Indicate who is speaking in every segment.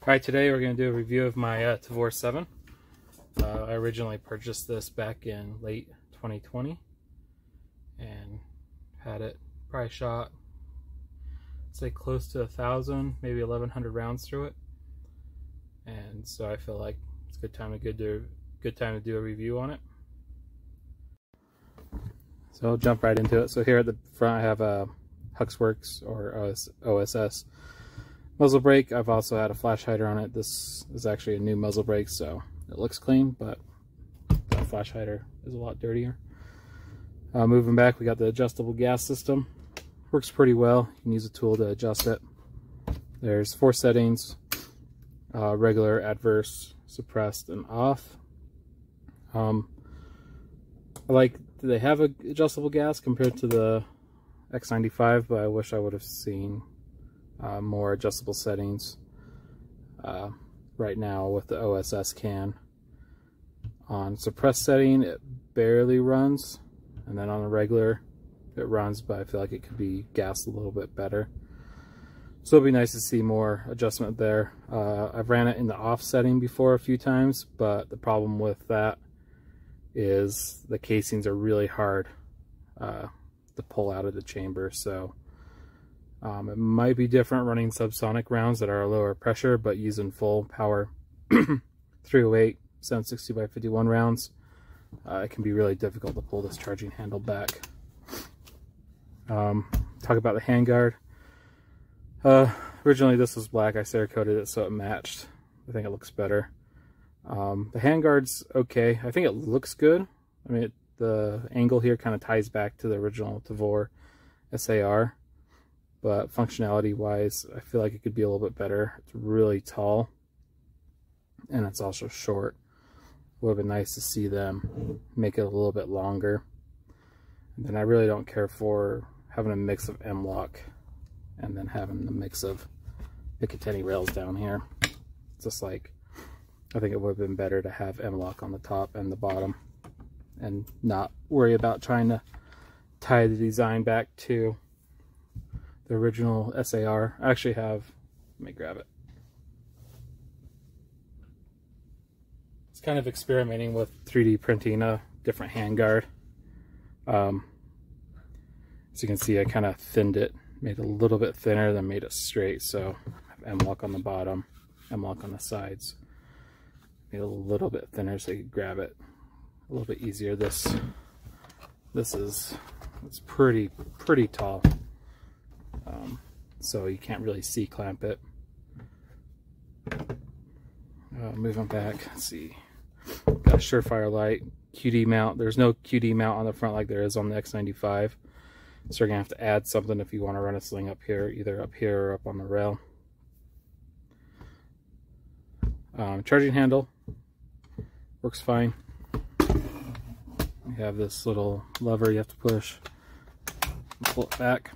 Speaker 1: Alright, today we're going to do a review of my Tavor 7. I originally purchased this back in late 2020 and had it probably shot, say, close to 1,000, maybe 1,100 rounds through it. And so I feel like it's a good time to do a review on it. So I'll jump right into it. So here at the front I have a Huxworks or OSS muzzle brake. I've also had a flash hider on it. This is actually a new muzzle brake, so it looks clean, but the flash hider is a lot dirtier. Moving back, we got the adjustable gas system. Works pretty well. You can use a tool to adjust it. There's 4 settings: regular, adverse, suppressed, and off. I like they have a adjustable gas compared to the X95, but I wish I would have seen more adjustable settings right now with the OSS can. On suppressed setting, it barely runs, and then on a regular it runs, but I feel like it could be gassed a little bit better. So it'll be nice to see more adjustment there. I've ran it in the off setting before a few times, but the problem with that is the casings are really hard to pull out of the chamber. So it might be different running subsonic rounds that are lower pressure but using full power 308 760 by 51 rounds. It can be really difficult to pull this charging handle back. Talk about the handguard. Originally this was black. I Cerakoted it so it matched. I think it looks better. The handguard's okay. I think it looks good. I mean, the angle here kind of ties back to the original Tavor SAR. But functionality wise, I feel like it could be a little bit better. It's really tall and it's also short. Would have been nice to see them make it a little bit longer. And then I really don't care for having a mix of M-lock and then having the mix of Picatinny rails down here. It's just like, I think it would have been better to have M-lock on the top and the bottom and not worry about trying to tie the design back to the original SAR. I actually have, let me grab it. It's kind of experimenting with 3D printing a different handguard. As you can see, I kind of thinned it, made it a little bit thinner, then made it straight. So I have M-lock on the bottom, M-lock on the sides. Made it a little bit thinner so you can grab it a little bit easier. It's pretty tall. So you can't really C-clamp it. Moving back, let's see. Got a Surefire light, QD mount. There's no QD mount on the front like there is on the X95. So you're gonna have to add something if you want to run a sling up here, either up here or up on the rail. Charging handle works fine. You have this little lever you have to push, pull it back.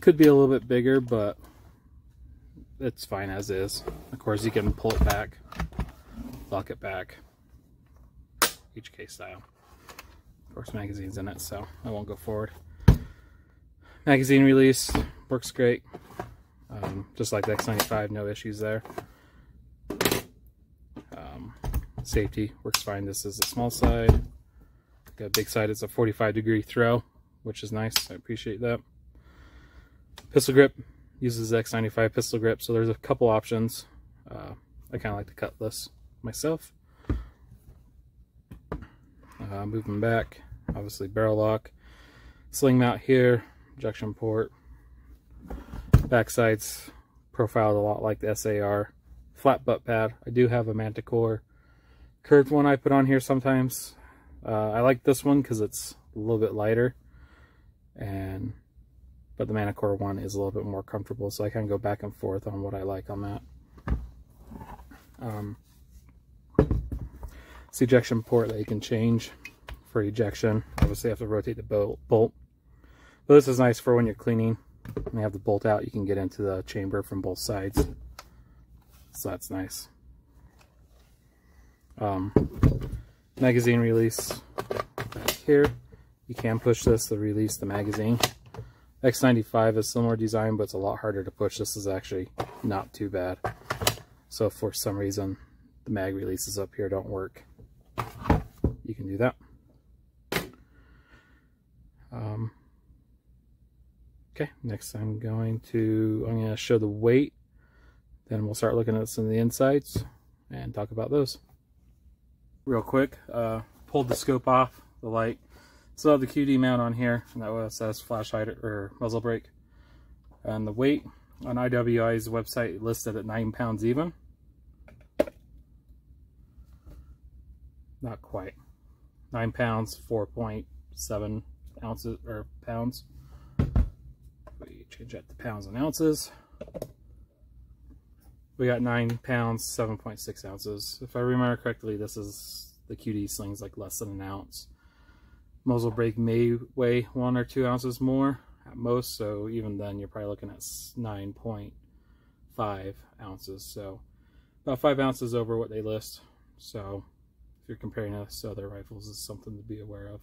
Speaker 1: Could be a little bit bigger, but it's fine as is. Of course, you can pull it back, lock it back, HK style. Of course, magazine's in it, so I won't go forward. Magazine release works great. Just like the X95, no issues there. Safety works fine. This is a small side. Got a big side. It's a 45-degree throw, which is nice. I appreciate that. Pistol grip uses the X95 pistol grip, so there's a couple options. I kind of like the Cutlass myself. Moving back, obviously barrel lock, sling mount here, ejection port. Backside's profiled a lot like the SAR. Flat butt pad. I do have a Manticore curved one I put on here sometimes. I like this one because it's a little bit lighter, but the Manticore one is a little bit more comfortable, so I kind of go back and forth on what I like on that. It's the ejection port that you can change for ejection. Obviously you have to rotate the bolt. But this is nice for when you're cleaning. When you have the bolt out, you can get into the chamber from both sides. So that's nice. Magazine release back here. You can push this to release the magazine. X95 is similar design, but it's a lot harder to push. This is actually not too bad. So if for some reason the mag releases up here don't work, you can do that. Okay, next I'm going to show the weight. Then we'll start looking at some of the insides and talk about those. Real quick, pulled the scope off the light. Still have the QD mount on here, and that says flashlight or muzzle brake. And the weight on IWI's website listed at 9 pounds even. Not quite. 9 pounds, 4.7 ounces or pounds. We change that to pounds and ounces. We got 9 pounds, 7.6 ounces. If I remember correctly, this is the QD sling's like less than an ounce. Muzzle brake may weigh 1 or 2 ounces more at most, so even then you're probably looking at 9.5 ounces. So about 5 ounces over what they list. So if you're comparing us to other rifles, it's something to be aware of.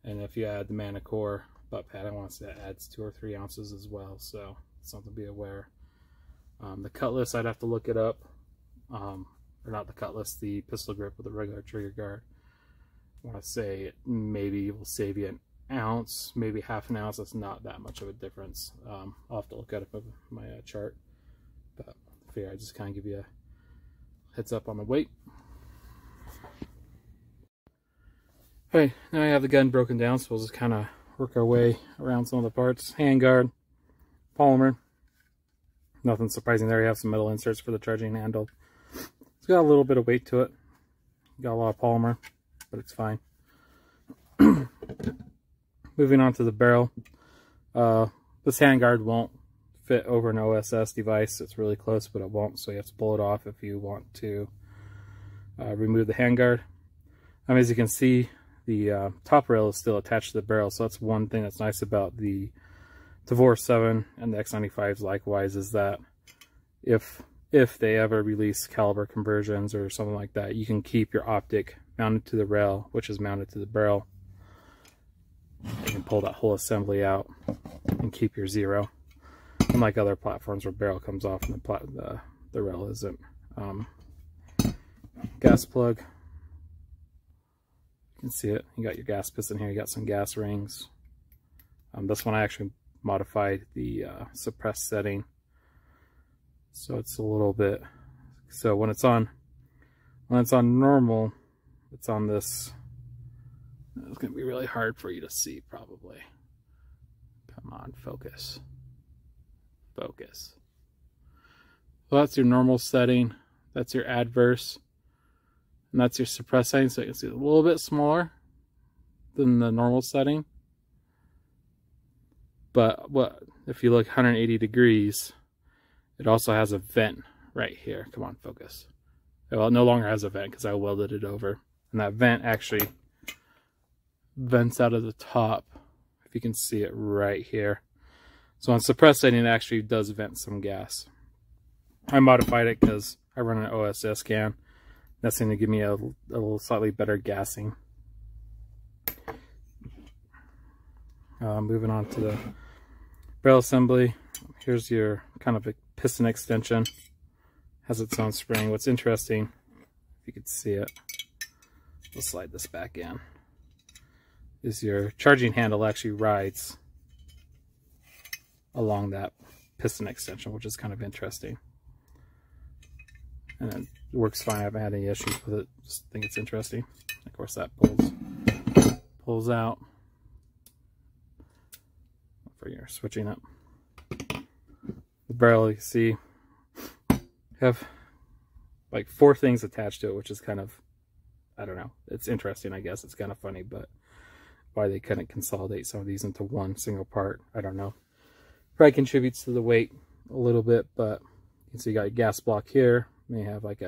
Speaker 1: And if you add the Manicore butt pad, I want to say that adds 2 or 3 ounces as well. So it's something to be aware. The cutlass, I'd have to look it up. Or not the cutlass, the pistol grip with the regular trigger guard. I want to say it maybe will save you an ounce, maybe half an ounce. That's not that much of a difference. I'll have to look at it up my chart. But I figure I just kind of give you a heads up on the weight. Okay, now I have the gun broken down, so we'll just kind of work our way around some of the parts. Handguard, polymer. Nothing surprising there. You have some metal inserts for the charging handle. It's got a little bit of weight to it. Got a lot of polymer, but it's fine. Moving on to the barrel. This handguard won't fit over an OSS device. It's really close, but it won't, so you have to pull it off if you want to remove the handguard. As you can see, the top rail is still attached to the barrel, so that's one thing that's nice about the Tavor 7 and the X95s likewise, is that if they ever release caliber conversions or something like that, you can keep your optic mounted to the rail, which is mounted to the barrel. You can pull that whole assembly out and keep your zero, unlike other platforms where barrel comes off and the rail isn't. Gas plug, you can see it. You got your gas piston here. You got some gas rings. This one I actually modified the suppress setting, so it's a little bit. So when it's on normal, it's on this. It's gonna be really hard for you to see probably. Come on, focus. Focus. So that's your normal setting. That's your adverse. And that's your suppress setting. So you can see it's a little bit smaller than the normal setting. But if you look 180 degrees, it also has a vent right here. Come on, focus. Well, it no longer has a vent because I welded it over. And that vent actually vents out of the top, if you can see it right here. So on suppress setting, it actually does vent some gas. I modified it because I run an OSS can. That's going to give me a little slightly better gassing. Moving on to the barrel assembly. Here's your kind of a piston extension. Has its own spring. What's interesting, if you could see it, we'll slide this back in, is your charging handle actually rides along that piston extension, which is kind of interesting. And it works fine. I haven't had any issues with it. Just think it's interesting. Of course, that pulls out for your switching up. The barrel, you see, have like 4 things attached to it, which is kind of, I don't know, it's interesting, I guess. It's kind of funny, but why they couldn't consolidate some of these into one single part, I don't know. Probably contributes to the weight a little bit, but you can see you got your gas block here. You may have like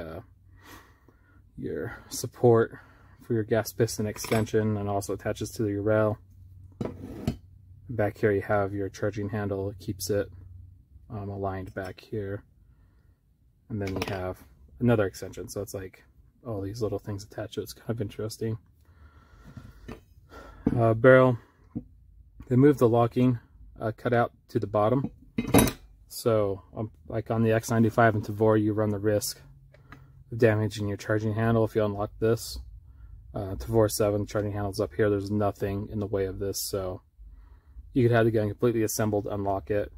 Speaker 1: your support for your gas piston extension, and also attaches to your rail. Back here you have your charging handle. It keeps it aligned back here. And then you have another extension, so it's like all these little things attached to it. It's kind of interesting. Barrel, they moved the locking cut out to the bottom. So like on the X95 and Tavor, you run the risk of damaging your charging handle if you unlock this. Tavor 7 charging handle's up here. There's nothing in the way of this, so you could have the gun completely assembled, unlock it.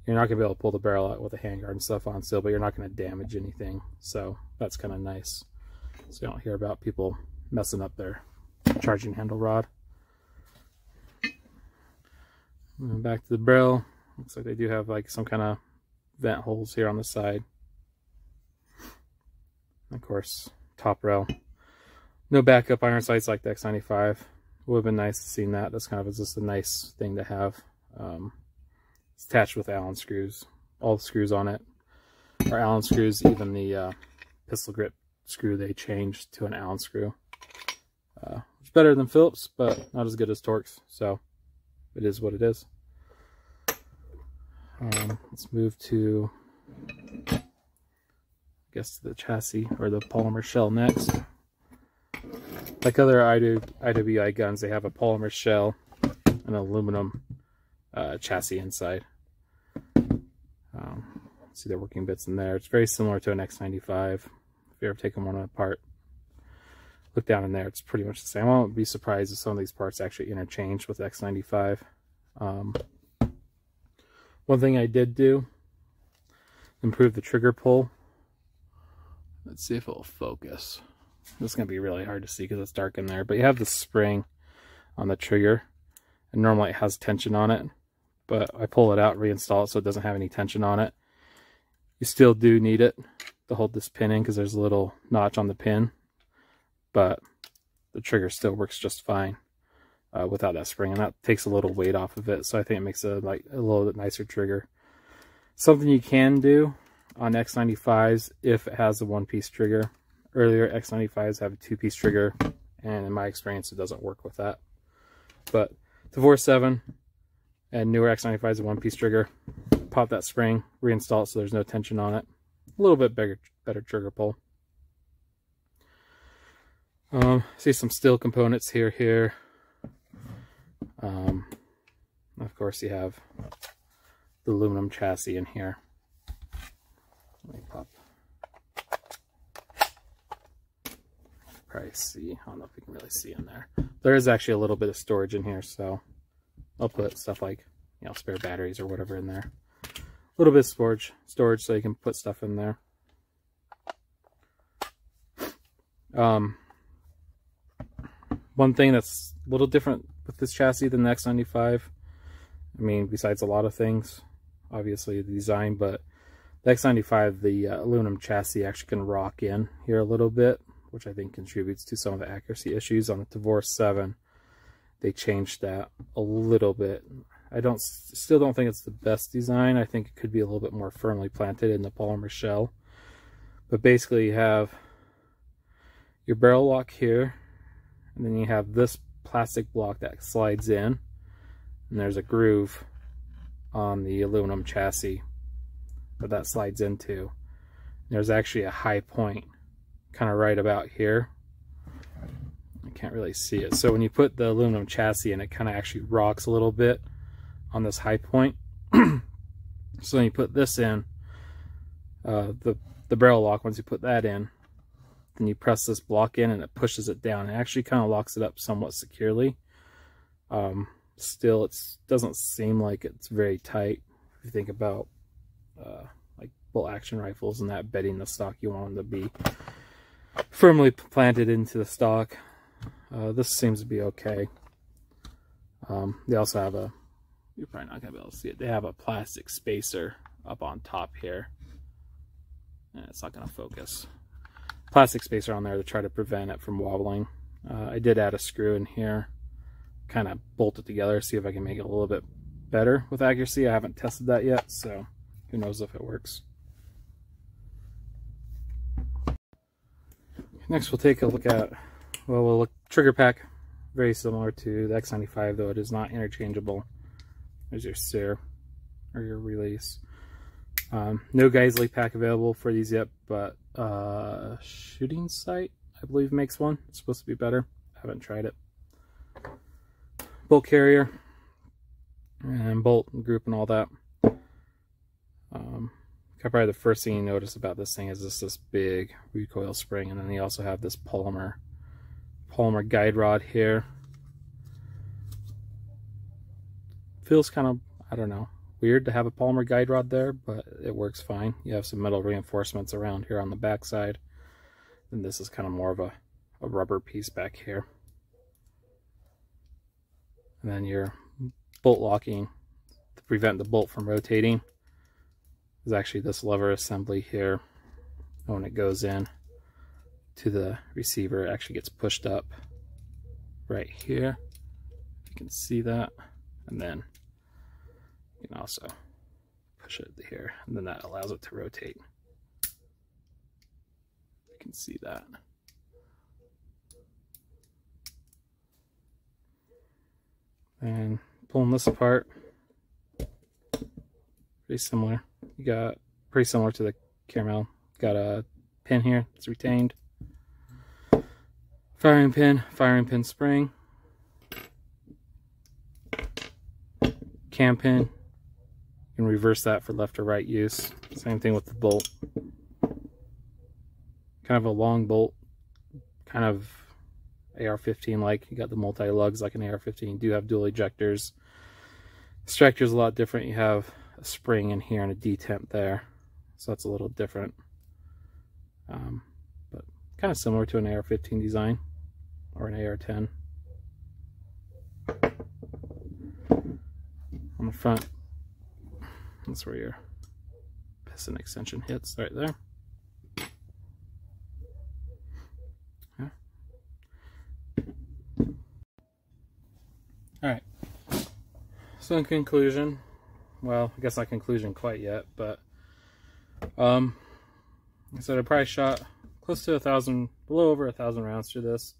Speaker 1: You're not going to be able to pull the barrel out with a handguard and stuff on still, but you're not going to damage anything. So that's kind of nice. So you don't hear about people messing up their charging handle rod. Moving back to the barrel. Looks like they do have like some kind of vent holes here on the side. Of course, top rail. No backup iron sights like the X95. Would have been nice to see that. That's kind of just a nice thing to have. It's attached with Allen screws. All the screws on it are Allen screws. Even the pistol grip screw they changed to an Allen screw. It's better than Phillips, but not as good as Torx. So it is what it is. Let's move to, I guess, the chassis or the polymer shell next. Like other IWI guns, they have a polymer shell and an aluminum chassis inside. See the working bits in there. It's very similar to an X95. If you ever taken one apart, look down in there. It's pretty much the same. I won't be surprised if some of these parts actually interchange with X95. One thing I did do, improve the trigger pull. Let's see if it will focus. This is going to be really hard to see because it's dark in there, but you have the spring on the trigger, and normally it has tension on it, but I pull it out, reinstall it so it doesn't have any tension on it. You still do need it to hold this pin in because there's a little notch on the pin, but the trigger still works just fine without that spring, and that takes a little weight off of it, so I think it makes it like a little bit nicer trigger. Something you can do on X95s if it has a one-piece trigger. Earlier X95s have a two-piece trigger, and in my experience it doesn't work with that. But Tavor 7 and newer X95s a one-piece trigger. Pop that spring, reinstall it so there's no tension on it. A little bit better trigger pull. See some steel components here. Of course you have the aluminum chassis in here. Let me pop. Probably see. I don't know if you can really see in there. There is actually a little bit of storage in here, so I'll put stuff like, you know, spare batteries or whatever in there. A little bit of storage so you can put stuff in there. One thing that's a little different with this chassis than the X95, I mean, besides a lot of things, obviously the design, but the X95, the aluminum chassis actually can rock in here a little bit, which I think contributes to some of the accuracy issues. On the Tavor 7, they changed that a little bit. I still don't think it's the best design. I think it could be a little bit more firmly planted in the polymer shell. But basically you have your barrel lock here, and then you have this plastic block that slides in, and there's a groove on the aluminum chassis that slides into. There's actually a high point kind of right about here. I can't really see it. So when you put the aluminum chassis in, it kind of actually rocks a little bit on this high point. So when you put this in, the barrel lock, once you put that in, then you press this block in and it pushes it down. It actually kind of locks it up somewhat securely. Still, it doesn't seem like it's very tight. If you think about like bolt action rifles and that bedding the stock, you want them to be firmly planted into the stock. This seems to be okay. They also have a, you're probably not going to be able to see it, they have a plastic spacer up on top here. And it's not going to focus. Plastic spacer on there to try to prevent it from wobbling. I did add a screw in here, kind of bolt it together, see if I can make it a little bit better with accuracy. I haven't tested that yet, so who knows if it works. Next we'll take a look at, well, we'll look trigger pack, very similar to the X95, though it is not interchangeable. There's your SIR, or your release. No Geisley pack available for these yet, but Shooting Sight, I believe, makes one. It's supposed to be better. I haven't tried it. Bolt carrier. and bolt and group and all that. Probably the first thing you notice about this thing is this big recoil spring, and then you also have this polymer guide rod here. Feels kind of, I don't know, weird to have a polymer guide rod there, but it works fine. You have some metal reinforcements around here on the back side, and this is kind of more of a rubber piece back here. And then your bolt locking to prevent the bolt from rotating is actually this lever assembly here. When it goes in to the receiver, it actually gets pushed up right here. You can see that, and then you can also push it here, and then that allows it to rotate. You can see that. And pulling this apart, pretty similar. You got pretty similar to the caramel. Got a pin here, it's retained. Firing pin spring. Cam pin. You can reverse that for left or right use. Same thing with the bolt. Kind of a long bolt, kind of AR-15 like. You got the multi-lugs like an AR-15. You do have dual ejectors. Striker is a lot different. You have a spring in here and a detent there, so that's a little different, but kind of similar to an AR-15 design or an AR-10. On the front, that's where your piston extension hits, right there. Yeah. All right, so in conclusion, well, I guess not conclusion quite yet, but I said I probably shot close to 1,000, below over 1,000 rounds through this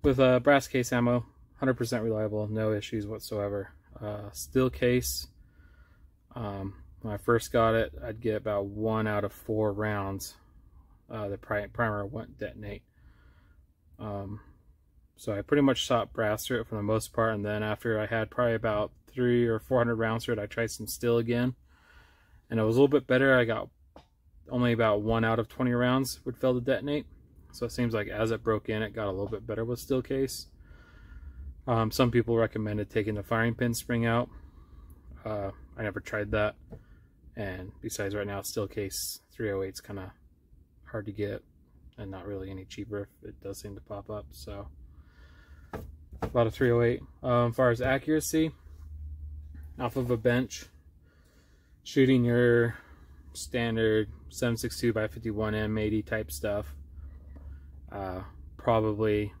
Speaker 1: with brass case ammo, 100% reliable, no issues whatsoever. Steel case, when I first got it, I'd get about 1 out of 4 rounds the primer wouldn't detonate. So I pretty much shot brass through it for the most part, and then after I had probably about 300 or 400 rounds through it, I tried some steel again, and it was a little bit better. I got only about 1 out of 20 rounds would fail to detonate, so it seems like as it broke in, it got a little bit better with steel case. Some people recommended taking the firing pin spring out. I never tried that, and besides, right now steel case 308 is kind of hard to get and not really any cheaper. It does seem to pop up, so about a 308. As far as accuracy, off of a bench, shooting your standard 7.62 by 51 M80 type stuff, probably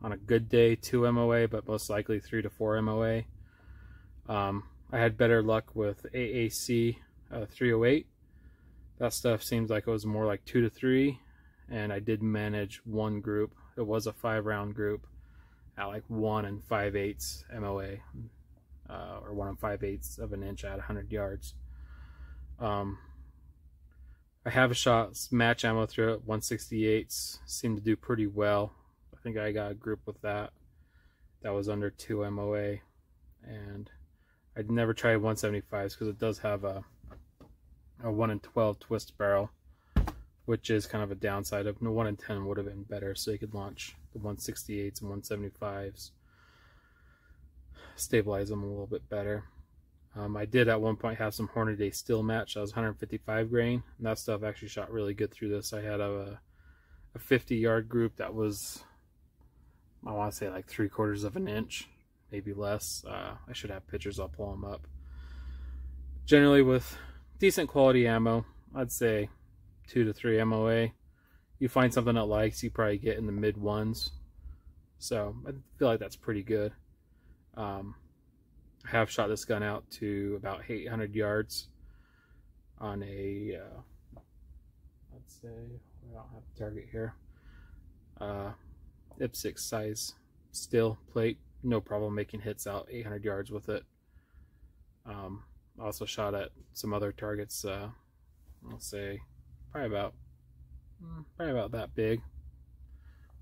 Speaker 1: on a good day 2 MOA, but most likely 3 to 4 MOA. I had better luck with AAC 308. That stuff seems like it was more like 2 to 3, and I did manage one group. It was a 5-round group at like 1 5/8 MOA, or 1 5/8 of an inch at 100 yards. I have shot match ammo through it. 168s seemed to do pretty well. I think I got a group with that was under 2 MOA, and I'd never tried 175s because it does have a 1 in 12 twist barrel, which is kind of a downside. Of no, 1 in 10 would have been better, so you could launch the 168s and 175s, stabilize them a little bit better. I did at one point have some Hornady steel match. That was 155 grain, and that stuff actually shot really good through this. I had a 50-yard group that was, I want to say, like 3/4 of an inch, maybe less. I should have pictures, I'll pull them up. Generally with decent quality ammo, I'd say 2 to 3 MOA. You find something that likes, you probably get in the mid ones. So I feel like that's pretty good. I have shot this gun out to about 800 yards on a, let's say, I don't have a target here, IPSC size steel plate. No problem making hits out 800 yards with it. I also shot at some other targets, let's say probably about that big.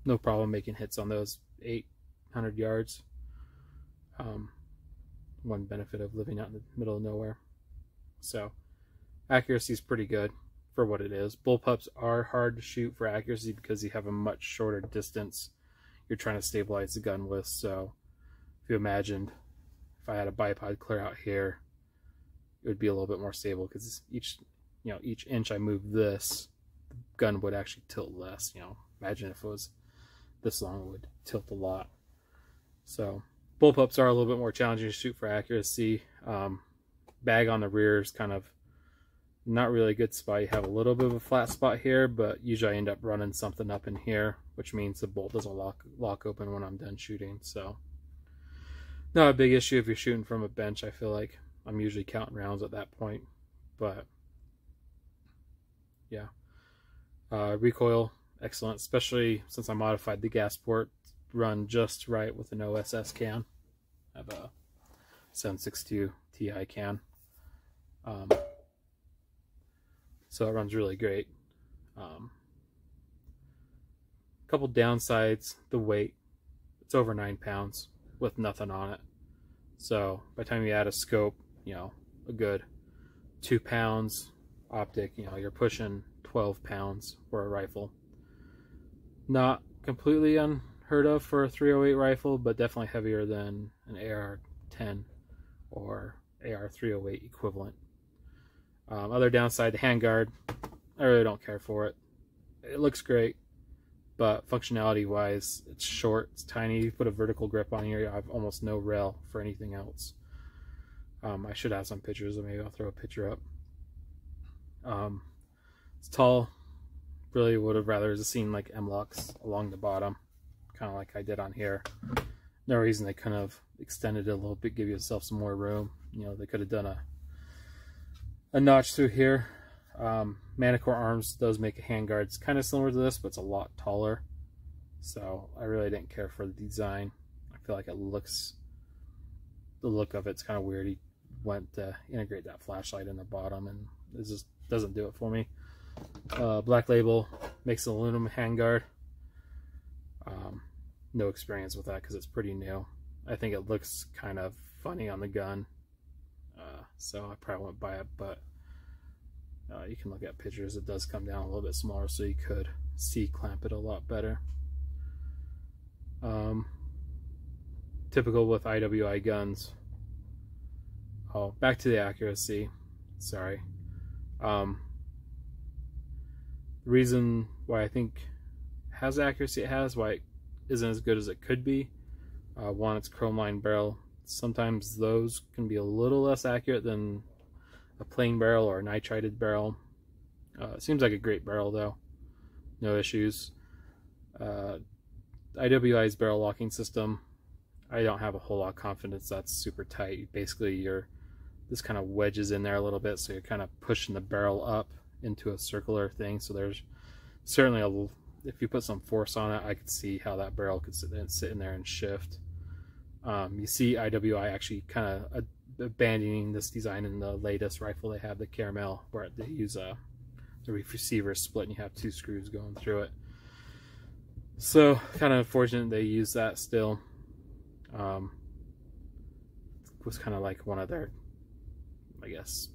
Speaker 1: No problem making hits on those 800 yards. one benefit of living out in the middle of nowhere. So accuracy is pretty good for what it is. Bullpups are hard to shoot for accuracy because you have a much shorter distance you're trying to stabilize the gun with. So if you imagined if I had a bipod clear out here, it would be a little bit more stable because each inch I move this, the gun would actually tilt less. Imagine if it was this long, it would tilt a lot. So bullpups are a little bit more challenging to shoot for accuracy. Bag on the rear is kind of not really a good spot. You have a little bit of a flat spot here, but usually I end up running something up in here, which means the bolt doesn't lock open when I'm done shooting. So not a big issue if you're shooting from a bench. I feel like I'm usually counting rounds at that point. But yeah, recoil excellent, especially since I modified the gas port, run just right with an OSS can. I have a 762 Ti can, so it runs really great. Couple downsides: the weight. It's over 9 pounds with nothing on it. So by the time you add a scope, a good 2 pounds, optic, you're pushing 12 pounds for a rifle. Not completely unheard of for a 308 rifle, but definitely heavier than an AR-10 or AR-308 equivalent. Other downside, the handguard. I really don't care for it. It looks great, but functionality wise, it's short, it's tiny. You put a vertical grip on here, you have almost no rail for anything else. I should have some pictures, or maybe I'll throw a picture up. It's tall. Really would have rather seen like M-locks along the bottom, kind of like I did on here. No reason they couldn't have extended it a little bit, give yourself some more room. They could have done a notch through here. Manticore Arms does make a handguard. It's kind of similar to this, but it's a lot taller. So I really didn't care for the design. I feel like the look of it's kind of weird. He went to integrate that flashlight in the bottom, and it just doesn't do it for me. Black Label makes an aluminum handguard. No experience with that because it's pretty new. I think it looks kind of funny on the gun, so I probably won't buy it, but you can look at pictures. It does come down a little bit smaller, so you could C-clamp it a lot better. Typical with IWI guns. Oh, back to the accuracy. Sorry. The reason why I think it has the accuracy it has, why it isn't as good as it could be, one, it's chrome line barrel. Sometimes those can be a little less accurate than a plain barrel or a nitrided barrel. It seems like a great barrel though, no issues. IWI's barrel locking system, I don't have a whole lot of confidence that's super tight. Basically this kind of wedges in there a little bit, so you're kind of pushing the barrel up into a circular thing. So there's certainly if you put some force on it, I could see how that barrel could sit in there and shift. You see IWI actually kind of abandoning this design in the latest rifle they have, the Caramel, where they use the receiver split and you have 2 screws going through it. So kind of unfortunate they use that still. It was kind of like one of their, I guess,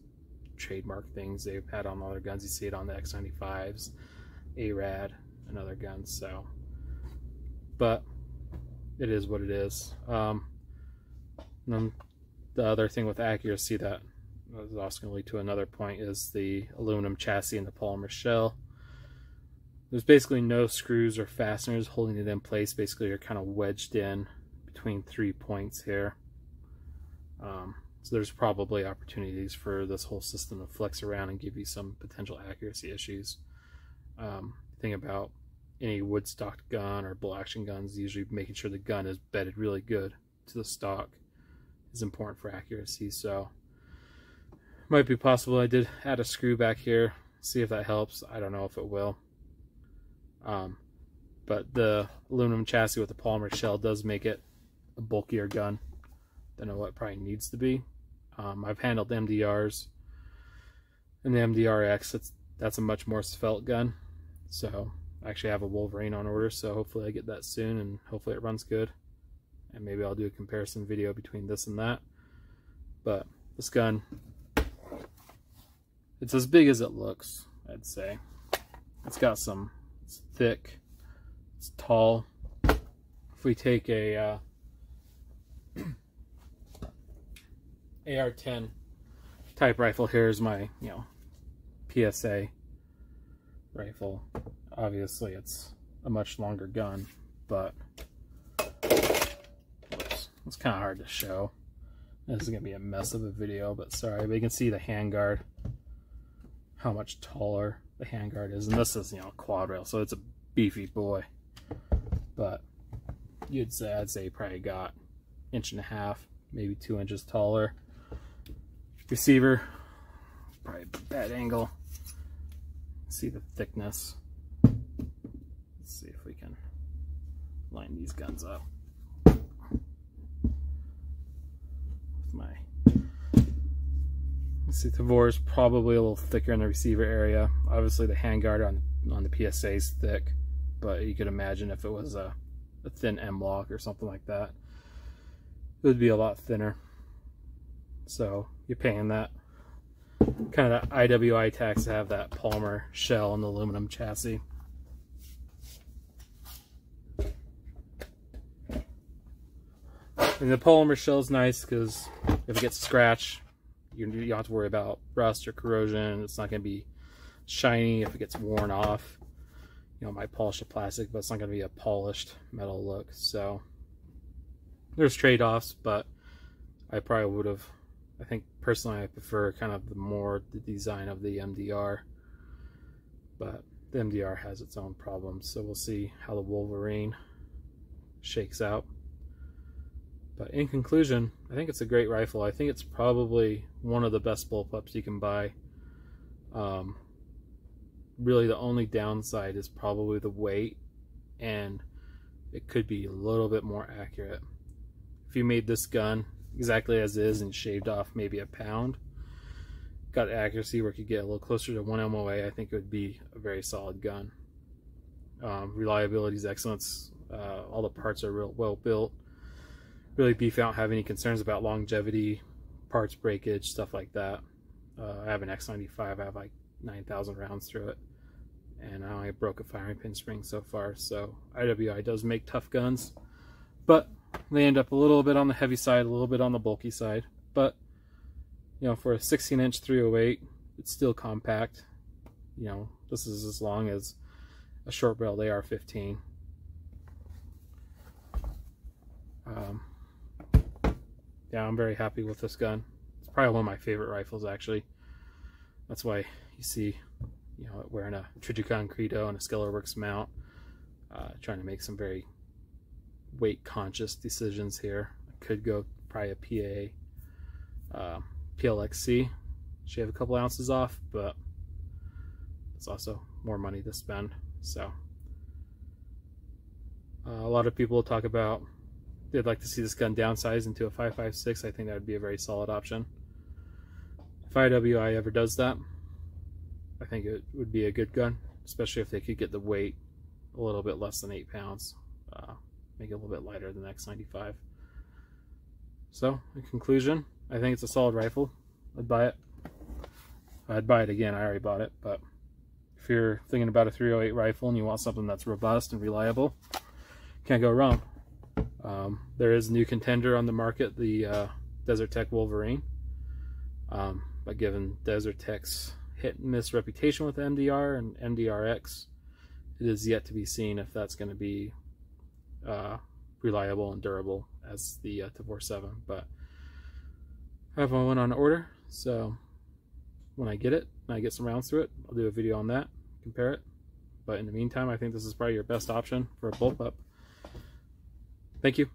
Speaker 1: trademark things they've had on other guns. You see it on the X95s, ARAD, and other guns. So, but it is what it is. And then the other thing with accuracy that was also going to lead to another point is the aluminum chassis and the polymer shell. There's basically no screws or fasteners holding it in place. Basically, you're kind of wedged in between 3 points here. So there's probably opportunities for this whole system to flex around and give you some potential accuracy issues. Think about any wood stocked gun or bolt action guns, usually making sure the gun is bedded really good to the stock is important for accuracy. So might be possible. I did add a screw back here, see if that helps. I don't know if it will. But the aluminum chassis with the polymer shell does make it a bulkier gun than what it probably needs to be. I've handled MDRs and the MDRX. That's a much more svelte gun. So I actually have a Wolverine on order, so hopefully I get that soon and hopefully it runs good. And maybe I'll do a comparison video between this and that. But this gun, it's as big as it looks, I'd say. It's thick, it's tall. If we take a AR-10 type rifle, here's my, PSA rifle. Obviously it's a much longer gun, but whoops, it's kind of hard to show. This is gonna be a mess of a video, but sorry. But you can see the handguard, how much taller the handguard is, and this is, quad rail, so it's a beefy boy. But I'd say probably got 1.5 inches, maybe 2 inches taller. Receiver, probably bad angle. See the thickness. Let's see if we can line these guns up. Let's see, Tavor is probably a little thicker in the receiver area. Obviously the handguard on the PSA is thick, but you could imagine if it was a thin M-lock or something like that, it would be a lot thinner. So you're paying that kind of that IWI tax to have that polymer shell and the aluminum chassis. And the polymer shell is nice because if it gets scratched, you don't have to worry about rust or corrosion. It's not going to be shiny if it gets worn off. It might polish the plastic, but it's not going to be a polished metal look. So there's trade-offs, but I probably would have, I think personally I prefer kind of the design of the MDR, but the MDR has its own problems, so we'll see how the Wolverine shakes out. But in conclusion, I think it's a great rifle. I think it's probably one of the best bullpups you can buy. Really the only downside is probably the weight, and it could be a little bit more accurate. If you made this gun exactly as is and shaved off maybe a pound, got accuracy where it could get a little closer to 1 MOA, I think it would be a very solid gun. Reliability is excellent. All the parts are real well built. Really beef out, have any concerns about longevity, parts breakage, stuff like that. I have an X95, I have like 9,000 rounds through it, and I only broke a firing pin spring so far. So IWI does make tough guns, but they end up a little bit on the heavy side, a little bit on the bulky side. But for a 16-inch 308, it's still compact. This is as long as a short-barreled AR-15. Yeah, I'm very happy with this gun. It's probably one of my favorite rifles, actually. That's why you see, it wearing a Trijicon Credo and a Skellerworks mount. Trying to make some very weight-conscious decisions here. I could go probably a PLXC. Shave a couple ounces off, but it's also more money to spend. So a lot of people talk about they'd like to see this gun downsized into a 5.56. I think that would be a very solid option. If IWI ever does that, I think it would be a good gun, especially if they could get the weight a little bit less than 8 pounds. Make it a little bit lighter than X95. So, in conclusion, I think it's a solid rifle. I'd buy it. I'd buy it again. I already bought it, but if you're thinking about a 308 rifle and you want something that's robust and reliable, can't go wrong. There is a new contender on the market, the Desert Tech Wolverine. But given Desert Tech's hit and miss reputation with MDR and MDRX, it is yet to be seen if that's going to be reliable and durable as the Tavor 7. But I have one on order, so when I get it and I get some rounds through it, I'll do a video on that, compare it. But in the meantime, I think this is probably your best option for a bullpup. Thank you.